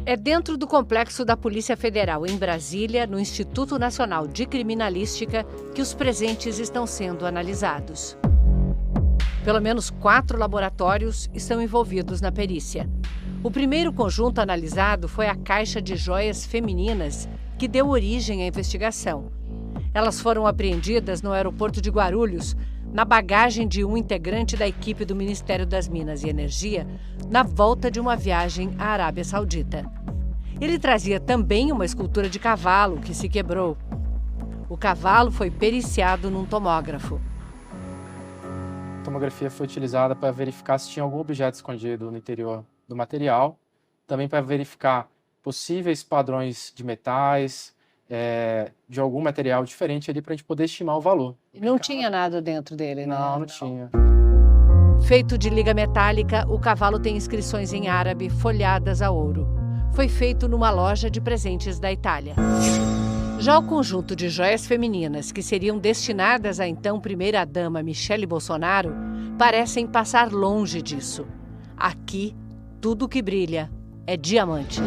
É dentro do complexo da Polícia Federal, em Brasília, no Instituto Nacional de Criminalística, que os presentes estão sendo analisados. Pelo menos 4 laboratórios estão envolvidos na perícia. O primeiro conjunto analisado foi a caixa de joias femininas que deu origem à investigação. Elas foram apreendidas no aeroporto de Guarulhos, na bagagem de um integrante da equipe do Ministério das Minas e Energia, na volta de uma viagem à Arábia Saudita. Ele trazia também uma escultura de cavalo que se quebrou. O cavalo foi periciado num tomógrafo. A tomografia foi utilizada para verificar se tinha algum objeto escondido no interior do material, também para verificar possíveis padrões de metais, de algum material diferente ali para a gente poder estimar o valor. Não tinha nada dentro dele, né? Não tinha. Feito de liga metálica, o cavalo tem inscrições em árabe folhadas a ouro. Foi feito numa loja de presentes da Itália. Já o conjunto de joias femininas que seriam destinadas à então primeira-dama Michele Bolsonaro parecem passar longe disso. Aqui, tudo que brilha é diamante.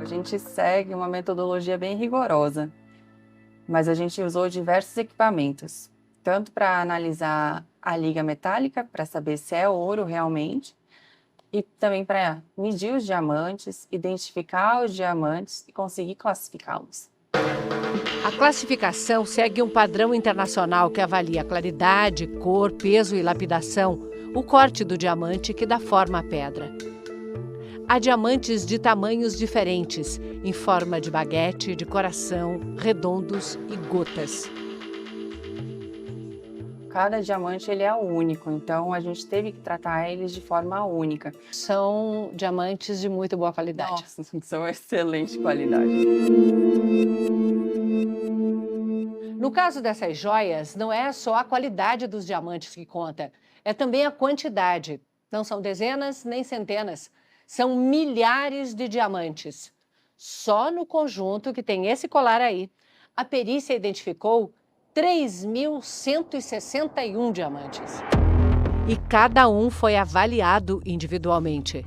A gente segue uma metodologia bem rigorosa, mas a gente usou diversos equipamentos, tanto para analisar a liga metálica, para saber se é ouro realmente, e também para medir os diamantes, identificar os diamantes e conseguir classificá-los. A classificação segue um padrão internacional que avalia a claridade, cor, peso e lapidação, o corte do diamante que dá forma à pedra. Há diamantes de tamanhos diferentes, em forma de baguete, de coração, redondos e gotas. Cada diamante ele é único, então a gente teve que tratar eles de forma única. São diamantes de muito boa qualidade. Nossa, são excelente qualidade. No caso dessas joias, não é só a qualidade dos diamantes que conta, é também a quantidade. Não são dezenas nem centenas, são milhares de diamantes. Só no conjunto que tem esse colar aí, a perícia identificou 3.161 diamantes. E cada um foi avaliado individualmente.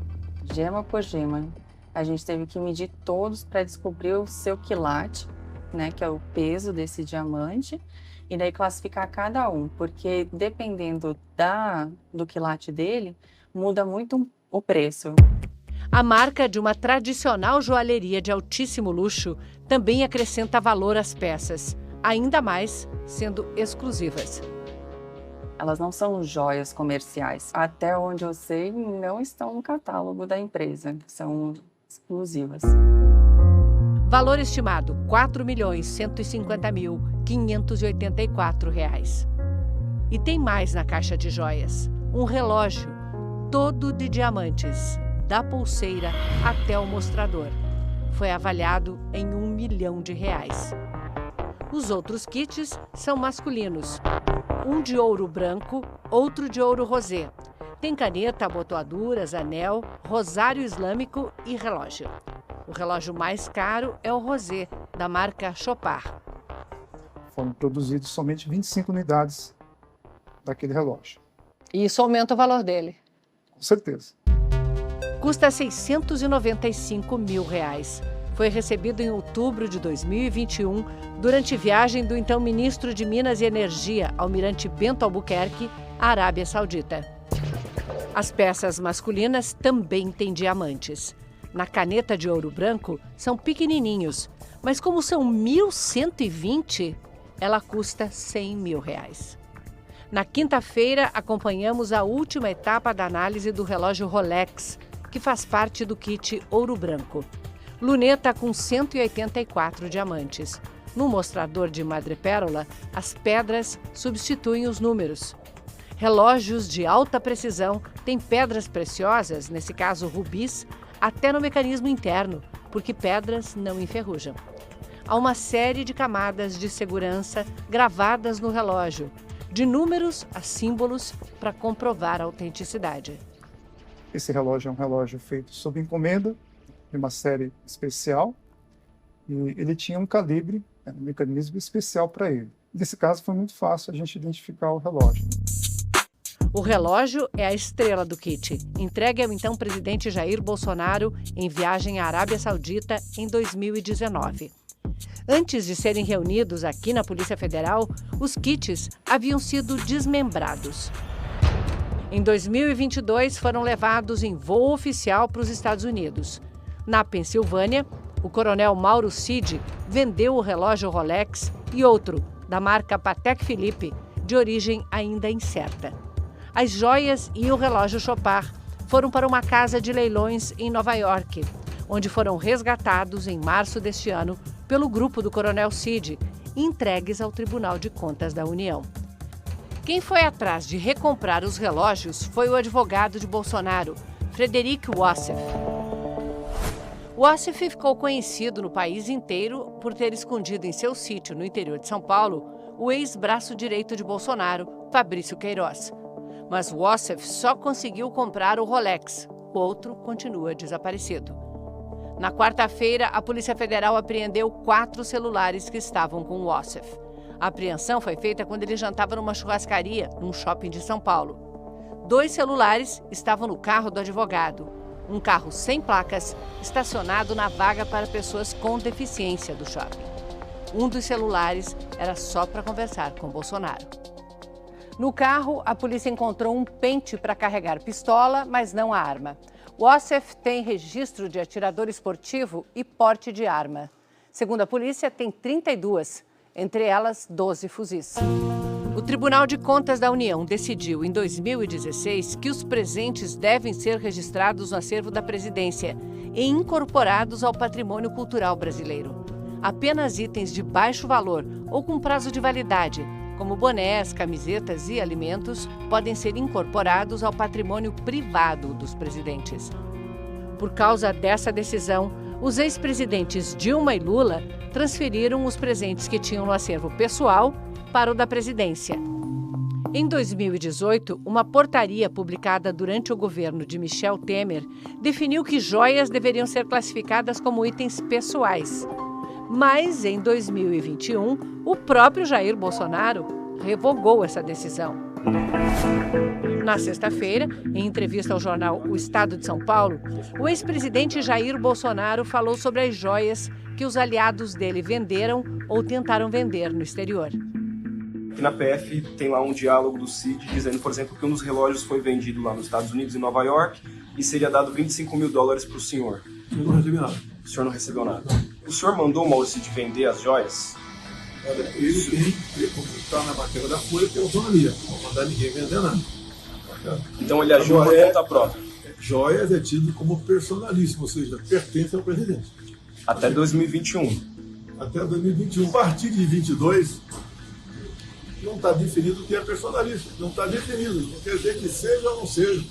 Gema por gema. A gente teve que medir todos para descobrir o seu quilate, né, que é o peso desse diamante, e daí classificar cada um, porque dependendo do quilate dele, muda muito o preço. A marca de uma tradicional joalheria de altíssimo luxo também acrescenta valor às peças, ainda mais sendo exclusivas. Elas não são joias comerciais. Até onde eu sei, não estão no catálogo da empresa. São exclusivas. Valor estimado: R$ 4.150.584. E tem mais na caixa de joias. Um relógio, todo de diamantes, da pulseira até o mostrador. Foi avaliado em R$ 1 milhão. Os outros kits são masculinos. Um de ouro branco, outro de ouro rosé. Tem caneta, abotoaduras, anel, rosário islâmico e relógio. O relógio mais caro é o rosé, da marca Chopard. Foram produzidos somente 25 unidades daquele relógio. E isso aumenta o valor dele? Com certeza. Custa R$ 695 mil. Foi recebido em outubro de 2021, durante viagem do então ministro de Minas e Energia, almirante Bento Albuquerque, à Arábia Saudita. As peças masculinas também têm diamantes. Na caneta de ouro branco, são pequenininhos, mas como são 1.120, ela custa R$ 100 mil. Na quinta-feira, acompanhamos a última etapa da análise do relógio Rolex, que faz parte do kit ouro branco. Luneta com 184 diamantes. No mostrador de madrepérola, as pedras substituem os números. Relógios de alta precisão têm pedras preciosas, nesse caso rubis, até no mecanismo interno, porque pedras não enferrujam. Há uma série de camadas de segurança gravadas no relógio, de números a símbolos para comprovar a autenticidade. Esse relógio é um relógio feito sob encomenda, de uma série especial, e ele tinha um calibre, um mecanismo especial para ele. Nesse caso foi muito fácil a gente identificar o relógio. O relógio é a estrela do kit, entregue ao então presidente Jair Bolsonaro em viagem à Arábia Saudita em 2019. Antes de serem reunidos aqui na Polícia Federal, os kits haviam sido desmembrados. Em 2022, foram levados em voo oficial para os Estados Unidos. Na Pensilvânia, o coronel Mauro Cid vendeu o relógio Rolex e outro, da marca Patek Philippe, de origem ainda incerta. As joias e o relógio Chopard foram para uma casa de leilões em Nova York, onde foram resgatados em março deste ano pelo grupo do coronel Cid e entregues ao Tribunal de Contas da União. Quem foi atrás de recomprar os relógios foi o advogado de Bolsonaro, Frederic Wassef. Wassef ficou conhecido no país inteiro por ter escondido em seu sítio no interior de São Paulo o ex-braço direito de Bolsonaro, Fabrício Queiroz. Mas Wassef só conseguiu comprar o Rolex, o outro continua desaparecido. Na quarta-feira, a Polícia Federal apreendeu 4 celulares que estavam com Wassef. A apreensão foi feita quando ele jantava numa churrascaria, num shopping de São Paulo. 2 celulares estavam no carro do advogado. Um carro sem placas, estacionado na vaga para pessoas com deficiência do shopping. Um dos celulares era só para conversar com Bolsonaro. No carro, a polícia encontrou um pente para carregar pistola, mas não a arma. Wassef tem registro de atirador esportivo e porte de arma. Segundo a polícia, tem 32, entre elas 12 fuzis. O Tribunal de Contas da União decidiu, em 2016, que os presentes devem ser registrados no acervo da presidência e incorporados ao patrimônio cultural brasileiro. Apenas itens de baixo valor ou com prazo de validade, como bonés, camisetas e alimentos, podem ser incorporados ao patrimônio privado dos presidentes. Por causa dessa decisão, os ex-presidentes Dilma e Lula transferiram os presentes que tinham no acervo pessoal para o da presidência. Em 2018, uma portaria publicada durante o governo de Michel Temer definiu que joias deveriam ser classificadas como itens pessoais. Mas, em 2021, o próprio Jair Bolsonaro revogou essa decisão. Na sexta-feira, em entrevista ao jornal O Estado de São Paulo, o ex-presidente Jair Bolsonaro falou sobre as joias que os aliados dele venderam ou tentaram vender no exterior. Na PF tem lá um diálogo do Cid dizendo, por exemplo, que um dos relógios foi vendido lá nos Estados Unidos, em Nova York, e seria dado $25 mil para o senhor. Eu não recebi nada. O senhor não recebeu nada. O senhor mandou o Mauro Cid vender as joias? Olha, ele como está na matéria da Folha, tem autonomia. Não vou mandar ninguém vender nada. Então ele agiu por conta própria. Joias é tido como personalíssimo, ou seja, pertence ao presidente. Até 2021. Até 2021. A partir de 22, não está definido o que é personalíssimo. Não está definido. Não quer dizer que seja ou não seja.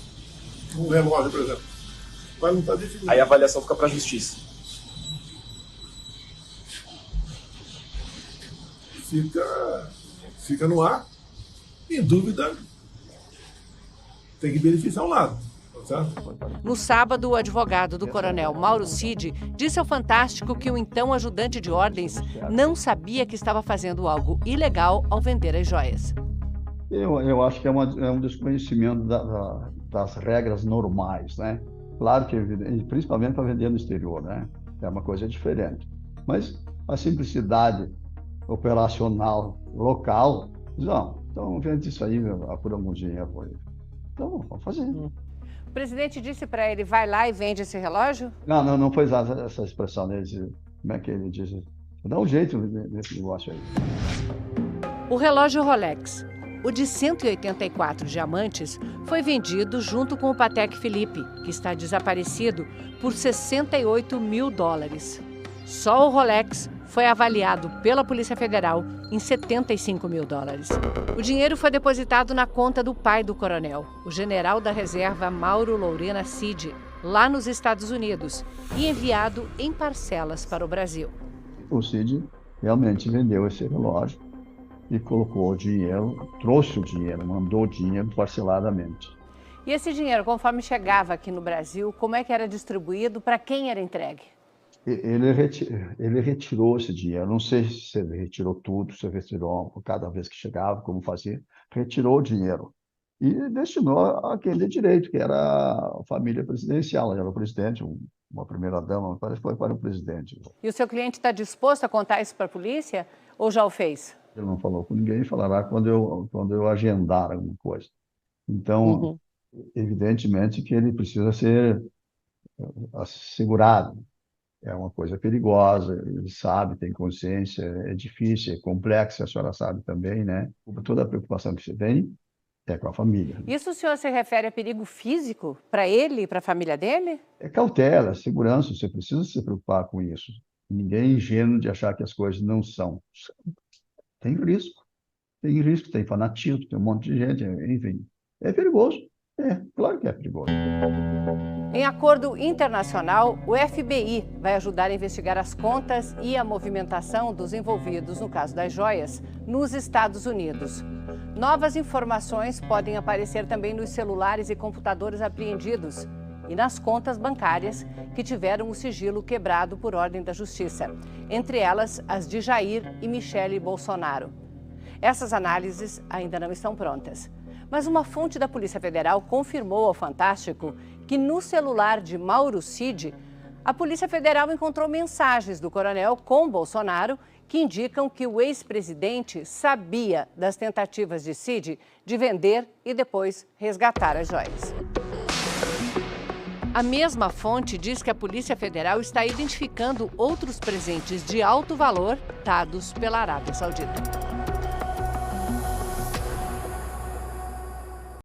Um relógio, por exemplo. Mas não está definido. Aí a avaliação fica para a justiça. Fica no ar. Em dúvida, tem que beneficiar um lado. Certo? No sábado, o advogado do coronel Mauro Cid disse ao Fantástico que o então ajudante de ordens não sabia que estava fazendo algo ilegal ao vender as joias. Eu acho que é um desconhecimento das regras normais, né? Claro que, principalmente para vender no exterior, né? É uma coisa diferente. Mas a simplicidade operacional local, não. Então, vende isso aí, apuramos um dinheiro. Então, vamos fazer. O presidente disse para ele, vai lá e vende esse relógio? Não foi essa expressão dele. Como é que ele disse? Dá um jeito nesse negócio aí. O relógio Rolex, o de 184 diamantes, foi vendido junto com o Patek Philippe, que está desaparecido, por $68 mil. Só o Rolex foi avaliado pela Polícia Federal em $75 mil. O dinheiro foi depositado na conta do pai do coronel, o general da reserva Mauro Lourena Cid, lá nos Estados Unidos, e enviado em parcelas para o Brasil. O Cid realmente vendeu esse relógio e colocou o dinheiro, trouxe o dinheiro, mandou o dinheiro parceladamente. E esse dinheiro, conforme chegava aqui no Brasil, como é que era distribuído, para quem era entregue? Ele retirou esse dinheiro, não sei se ele retirou tudo, se retirou cada vez que chegava, como fazia, retirou o dinheiro e destinou a quem de direito, que era a família presidencial. Ela era o presidente, uma primeira-dama, parece que foi para o presidente. E o seu cliente está disposto a contar isso para a polícia ou já o fez? Ele não falou com ninguém, falará quando eu agendar alguma coisa. Então, evidentemente que ele precisa ser assegurado. É uma coisa perigosa, ele sabe, tem consciência, é difícil, é complexo, a senhora sabe também, né? Toda a preocupação que você tem é com a família. Isso o senhor se refere a perigo físico para ele e para a família dele? É cautela, segurança, você precisa se preocupar com isso. Ninguém é ingênuo de achar que as coisas não são. Tem risco, tem fanatismo, tem um monte de gente, enfim. É perigoso, claro que é perigoso. Em acordo internacional, o FBI vai ajudar a investigar as contas e a movimentação dos envolvidos no caso das joias nos Estados Unidos. Novas informações podem aparecer também nos celulares e computadores apreendidos e nas contas bancárias que tiveram o sigilo quebrado por ordem da Justiça, entre elas as de Jair e Michele Bolsonaro. Essas análises ainda não estão prontas. Mas uma fonte da Polícia Federal confirmou ao Fantástico que no celular de Mauro Cid, a Polícia Federal encontrou mensagens do coronel com Bolsonaro que indicam que o ex-presidente sabia das tentativas de Cid de vender e depois resgatar as joias. A mesma fonte diz que a Polícia Federal está identificando outros presentes de alto valor dados pela Arábia Saudita.